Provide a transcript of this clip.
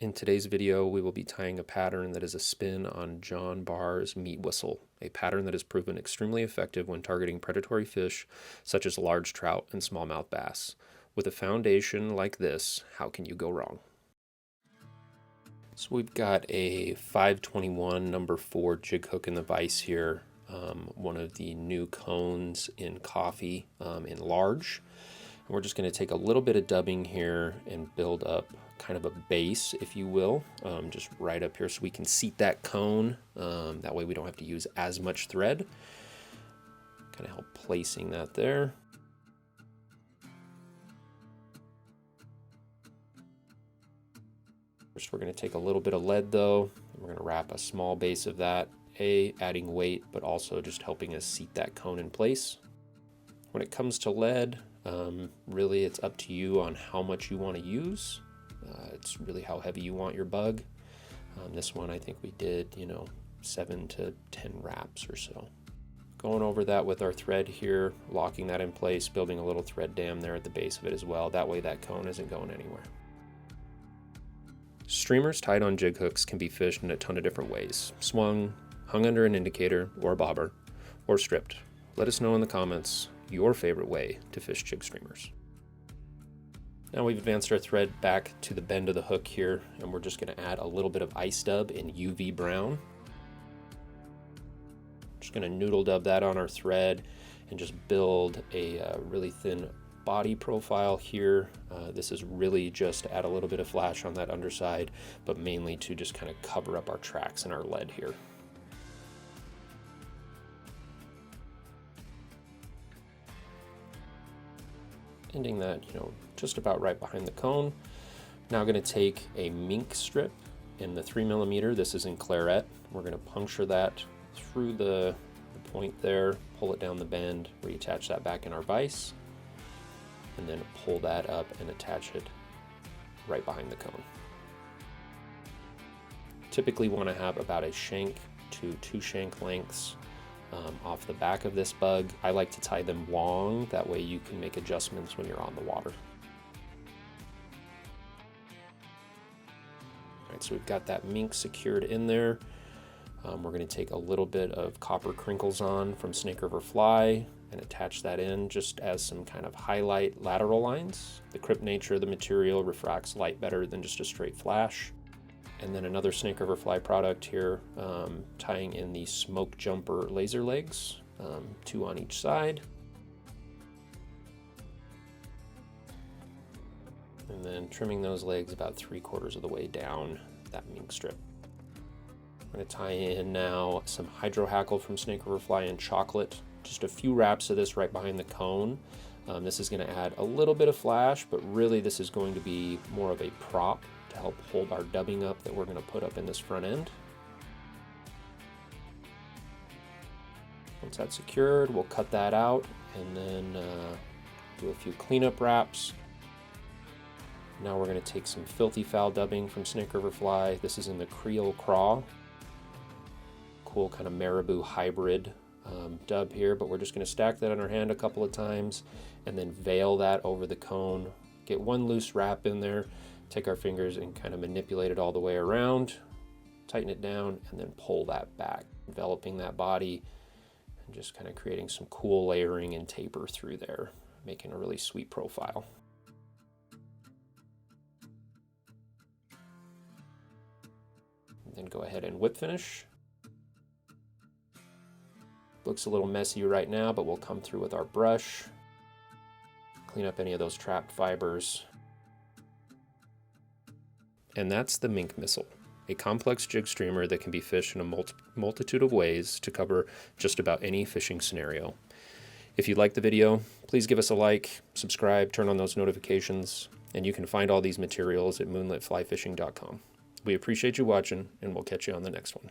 In today's video, we will be tying a pattern that is a spin on John Barr's meat whistle, a pattern that has proven extremely effective when targeting predatory fish such as large trout and smallmouth bass. With a foundation like this, how can you go wrong? So we've got a 521 number 4 jig hook in the vise here, one of the new cones in coffee in large. And we're just going to take a little bit of dubbing here and build up kind of a base, if you will, just right up here so we can seat that cone. That way we don't have to use as much thread. Kind of help placing that there. First we're going to take a little bit of lead though, and we're going to wrap a small base of that, adding weight, but also just helping us seat that cone in place. When it comes to lead, really it's up to you on how much you want to use. It's really how heavy you want your bug. This one I think we did, 7 to 10 wraps or so. Going over that with our thread here, locking that in place, building a little thread dam there at the base of it as well. That way that cone isn't going anywhere. Streamers tied on jig hooks can be fished in a ton of different ways. Swung, hung under an indicator or a bobber, or stripped. Let us know in the comments your favorite way to fish jig streamers. Now we've advanced our thread back to the bend of the hook here, and we're just going to add a little bit of ice dub in UV brown. Just going to noodle dub that on our thread and just build a really thin body profile here. This is really just to add a little bit of flash on that underside, but mainly to just kind of cover up our tracks and our lead here. Ending that, just about right behind the cone. Now going to take a mink strip in the 3mm. This is in Claret. We're going to puncture that through the point there, pull it down the bend, reattach that back in our vise, and then pull that up and attach it right behind the cone. Typically want to have about a shank to 2 shank lengths off the back of this bug. I like to tie them long, that way you can make adjustments when you're on the water. Alright, so we've got that mink secured in there. We're going to take a little bit of copper Krinklezon from Snake River Fly and attach that in just as some kind of highlight lateral lines. The crypt nature of the material refracts light better than just a straight flash. And then another Snake River Fly product here, tying in the smoke jumper laser legs, 2 on each side. And then trimming those legs about 3/4 of the way down that mink strip. I'm going to tie in now some hydro hackle from Snake River Fly in chocolate. Just a few wraps of this right behind the cone. This is going to add a little bit of flash, but really this is going to be more of a prop to help hold our dubbing up that we're going to put up in this front end. Once that's secured, we'll cut that out and then do a few cleanup wraps. Now we're going to take some Filthy Fowl dubbing from Snake River Fly. This is in the Creole Craw. Cool kind of marabou hybrid dub here, but we're just going to stack that on our hand a couple of times and then veil that over the cone. Get one loose wrap in there, take our fingers and kind of manipulate it all the way around, tighten it down, and then pull that back, enveloping that body and just kind of creating some cool layering and taper through there, making a really sweet profile. And then go ahead and whip finish. Looks a little messy right now, but we'll come through with our brush, clean up any of those trapped fibers. And that's the Mink Missile, a complex jig streamer that can be fished in a multitude of ways to cover just about any fishing scenario. If you liked the video, please give us a like, subscribe, turn on those notifications, and you can find all these materials at moonlitflyfishing.com. We appreciate you watching, and we'll catch you on the next one.